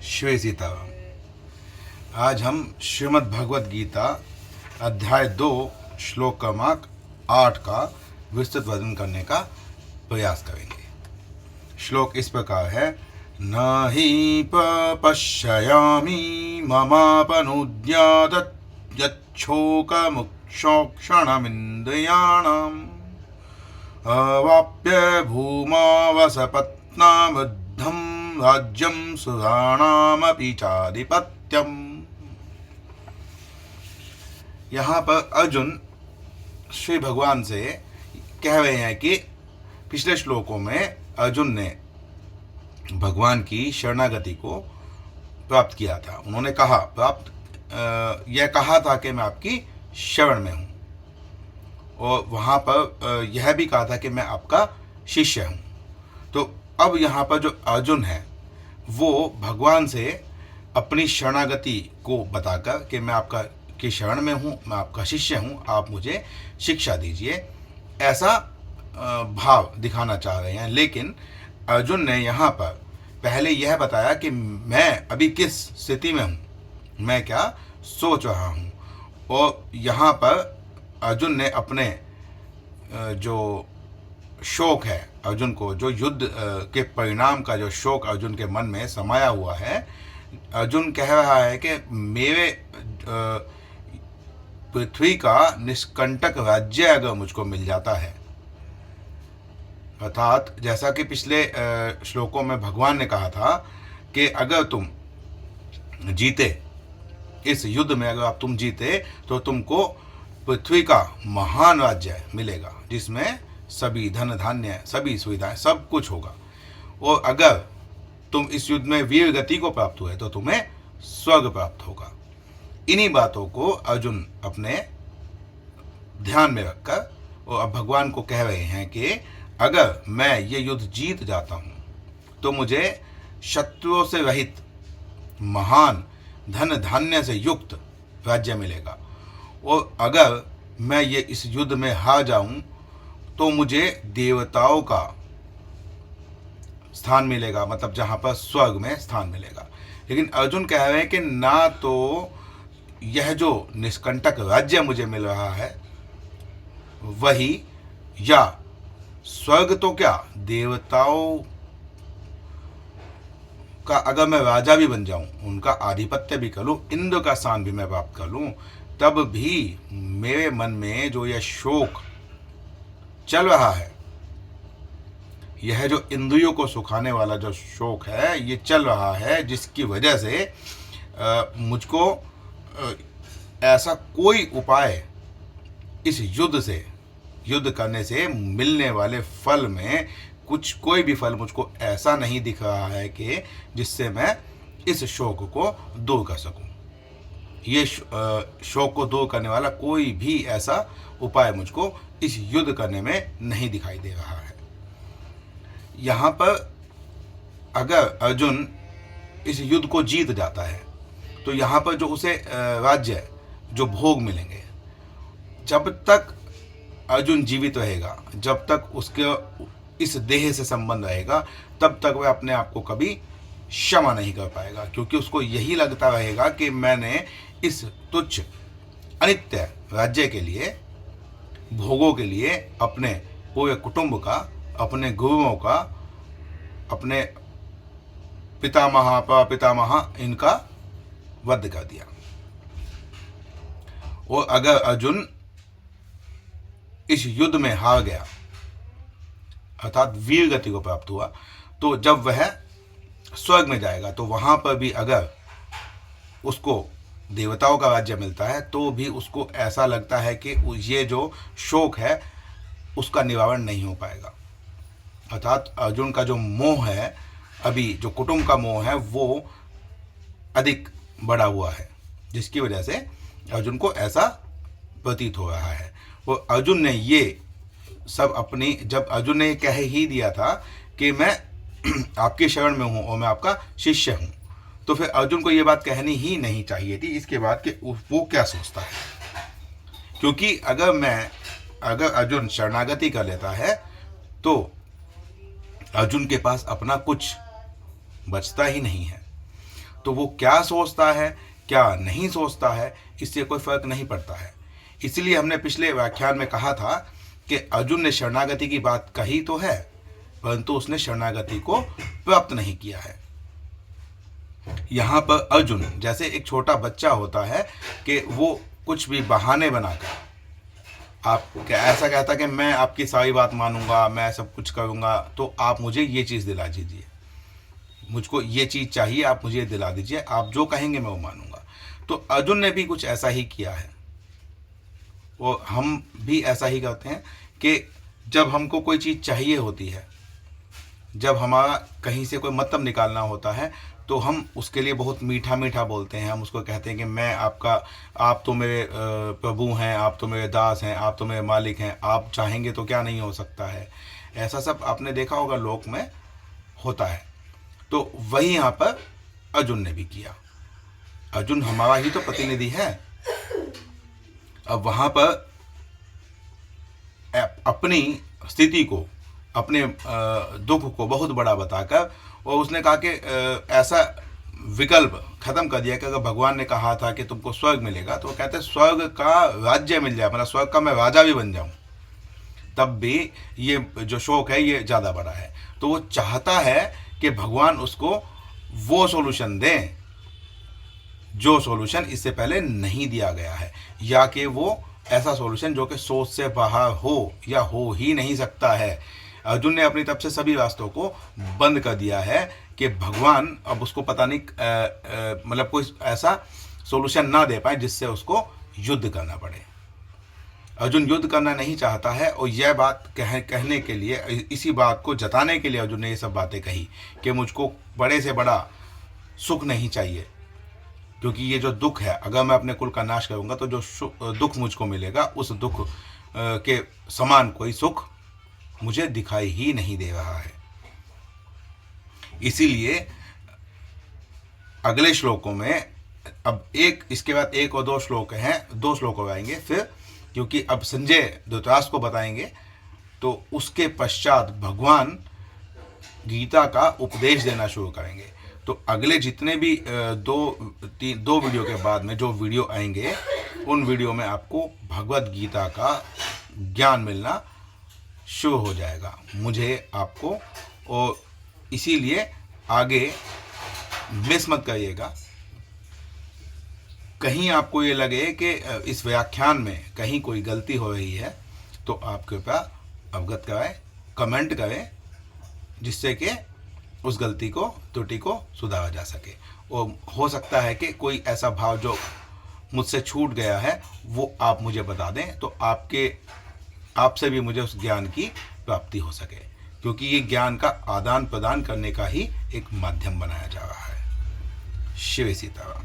श्री सीताराम। आज हम श्रीमद् भगवद गीता अध्याय 2 श्लोक क्रमांक 8 का विस्तृत वर्णन करने का प्रयास करेंगे। श्लोक इस प्रकार है। न हि पश्यामि ममापनुद्यात् यच्छोकमुक्षोक्षणमिन्द्रियाणाम् अवाप्य भूमावसपत्नामद्धं राज्यं सुराणामपि चाधिपत्यम्। यहाँ पर अर्जुन श्री भगवान से कह रहे हैं कि पिछले श्लोकों में अर्जुन ने भगवान की शरणागति को प्राप्त किया था। उन्होंने यह कहा था कि मैं आपकी शरण में हूँ, और वहाँ पर यह भी कहा था कि मैं आपका शिष्य हूँ। तो अब यहाँ पर जो अर्जुन है वो भगवान से अपनी शरणागति को बताकर कि मैं आपका की शरण में हूँ, मैं आपका शिष्य हूँ, आप मुझे शिक्षा दीजिए, ऐसा भाव दिखाना चाह रहे हैं। लेकिन अर्जुन ने यहाँ पर पहले यह बताया कि मैं अभी किस स्थिति में हूँ, मैं क्या सोच रहा हूँ। और यहाँ पर अर्जुन ने अपने जो शोक है, अर्जुन को जो युद्ध के परिणाम का जो शोक अर्जुन के मन में समाया हुआ है, अर्जुन कह रहा है कि मेरे पृथ्वी का निष्कंटक राज्य अगर मुझको मिल जाता है, अर्थात जैसा कि पिछले श्लोकों में भगवान ने कहा था कि अगर तुम जीते इस युद्ध में, अगर आप तुम जीते तो तुमको पृथ्वी का महान राज्य मिलेगा जिसमें सभी धन धान्य, सभी सुविधाएं, सब कुछ होगा। और अगर तुम इस युद्ध में वीर गति को प्राप्त हुए तो तुम्हें स्वर्ग प्राप्त होगा। इन्हीं बातों को अर्जुन अपने ध्यान में रखकर और अब भगवान को कह रहे हैं कि अगर मैं ये युद्ध जीत जाता हूँ तो मुझे शत्रुओं से रहित महान धन धान्य से युक्त राज्य मिलेगा, और अगर मैं ये इस युद्ध में हार जाऊं तो मुझे देवताओं का स्थान मिलेगा, मतलब जहां पर स्वर्ग में स्थान मिलेगा। लेकिन अर्जुन कह रहे हैं कि ना तो यह जो निष्कंटक राज्य मुझे मिल रहा है वही, या स्वर्ग तो क्या देवताओं का अगर मैं राजा भी बन जाऊं, उनका आधिपत्य भी कर लूं, इंद्र का स्थान भी मैं प्राप्त कर लूं, तब भी मेरे मन में जो यह शोक चल रहा है, यह जो इंद्रियों को सुखाने वाला जो शोक है ये चल रहा है, जिसकी वजह से मुझको ऐसा कोई उपाय इस युद्ध करने से मिलने वाले फल में कोई भी फल मुझको ऐसा नहीं दिख रहा है कि जिससे मैं इस शोक को दूर कर सकूं। ये शोक को दूर करने वाला कोई भी ऐसा उपाय मुझको इस युद्ध करने में नहीं दिखाई दे रहा है। यहाँ पर अगर अर्जुन इस युद्ध को जीत जाता है तो यहाँ पर जो उसे राज्य, जो भोग मिलेंगे, जब तक अर्जुन जीवित रहेगा, जब तक उसके इस देह से संबंध रहेगा, तब तक वह अपने आप को कभी क्षमा नहीं कर पाएगा, क्योंकि उसको यही लगता रहेगा कि मैंने इस तुच्छ अनित्य राज्य के लिए, भोगों के लिए अपने पूरे कुटुंब का, अपने गुरुओं का, अपने पितामह प्रपितामह इनका वध कर दिया। और अगर अर्जुन इस युद्ध में हार गया, अर्थात वीर गति को प्राप्त हुआ, तो जब वह स्वर्ग में जाएगा तो वहां पर भी अगर उसको देवताओं का राज्य मिलता है तो भी उसको ऐसा लगता है कि ये जो शोक है उसका निवारण नहीं हो पाएगा। अर्थात अर्जुन का जो मोह है, अभी जो कुटुंब का मोह है, वो अधिक बढ़ा हुआ है, जिसकी वजह से अर्जुन को ऐसा प्रतीत हो रहा है। और अर्जुन ने ये सब जब अर्जुन ने कह ही दिया था कि मैं आपकी शरण में हूँ और मैं आपका शिष्य हूँ, तो फिर अर्जुन को ये बात कहनी ही नहीं चाहिए थी इसके बाद कि वो क्या सोचता है। क्योंकि अगर अर्जुन शरणागति कर लेता है तो अर्जुन के पास अपना कुछ बचता ही नहीं है। तो वो क्या सोचता है क्या नहीं सोचता है इससे कोई फर्क नहीं पड़ता है। इसलिए हमने पिछले व्याख्यान में कहा था कि अर्जुन ने शरणागति की बात कही तो है, परंतु उसने शरणागति को प्राप्त नहीं किया है। यहाँ पर अर्जुन जैसे एक छोटा बच्चा होता है कि वो कुछ भी बहाने बनाकर आप ऐसा कहता कि मैं आपकी सारी बात मानूंगा, मैं सब कुछ करूंगा, तो आप मुझे ये चीज़ दिला दीजिए, मुझको ये चीज़ चाहिए, आप मुझे ये दिला दीजिए, आप जो कहेंगे मैं वो मानूंगा। तो अर्जुन ने भी कुछ ऐसा ही किया है, वो हम भी ऐसा ही करते हैं कि जब हमको कोई चीज़ चाहिए होती है, जब हमारा कहीं से कोई मतलब निकालना होता है, तो हम उसके लिए बहुत मीठा मीठा बोलते हैं। हम उसको कहते हैं कि मैं आपका, आप तो मेरे प्रभु हैं, आप तो मेरे दास हैं, आप तो मेरे मालिक हैं, आप चाहेंगे तो क्या नहीं हो सकता है। ऐसा सब आपने देखा होगा लोक में होता है। तो वही यहाँ पर अर्जुन ने भी किया। अर्जुन हमारा ही तो प्रतिनिधि है। अब वहाँ पर अपनी स्थिति को, अपने दुख को बहुत बड़ा बताकर, और उसने कहा कि ऐसा विकल्प ख़त्म कर दिया कि अगर भगवान ने कहा था कि तुमको स्वर्ग मिलेगा, तो वो कहते स्वर्ग का राज्य मिल जाए, मतलब स्वर्ग का मैं राजा भी बन जाऊं, तब भी ये जो शौक है ये ज़्यादा बड़ा है। तो वो चाहता है कि भगवान उसको वो सॉल्यूशन दें जो सॉल्यूशन इससे पहले नहीं दिया गया है, या कि वो ऐसा सॉल्यूशन जो कि सोच से बाहर हो या हो ही नहीं सकता है। अर्जुन ने अपनी तरफ से सभी रास्तों को बंद कर दिया है कि भगवान अब उसको पता नहीं मतलब कोई ऐसा सॉल्यूशन ना दे पाए जिससे उसको युद्ध करना पड़े। अर्जुन युद्ध करना नहीं चाहता है, और यह बात कहने के लिए, इसी बात को जताने के लिए अर्जुन ने ये सब बातें कही कि मुझको बड़े से बड़ा सुख नहीं चाहिए, क्योंकि ये जो दुख है, अगर मैं अपने कुल का नाश करूँगा तो जो दुख मुझको मिलेगा, उस दुख के समान कोई सुख मुझे दिखाई ही नहीं दे रहा है। इसीलिए अगले श्लोकों में, अब इसके बाद एक और दो श्लोक हैं, 2 श्लोक हो आएंगे फिर, क्योंकि अब संजय धृतराष्ट्र को बताएंगे, तो उसके पश्चात भगवान गीता का उपदेश देना शुरू करेंगे। तो अगले जितने भी दो वीडियो के बाद में जो वीडियो आएंगे, उन वीडियो में आपको भगवत गीता का ज्ञान मिलना शुरू हो जाएगा, मुझे, आपको। और इसीलिए आगे मिस मत करिएगा। कहीं आपको ये लगे कि इस व्याख्यान में कहीं कोई गलती हो रही है, तो आप कृपया अवगत कराएं, कमेंट करें, जिससे कि उस गलती को, त्रुटि को सुधारा जा सके। और हो सकता है कि कोई ऐसा भाव जो मुझसे छूट गया है वो आप मुझे बता दें, तो आपसे भी मुझे उस ज्ञान की प्राप्ति हो सके, क्योंकि ये ज्ञान का आदान प्रदान करने का ही एक माध्यम बनाया जा रहा है। शिव सीताराम।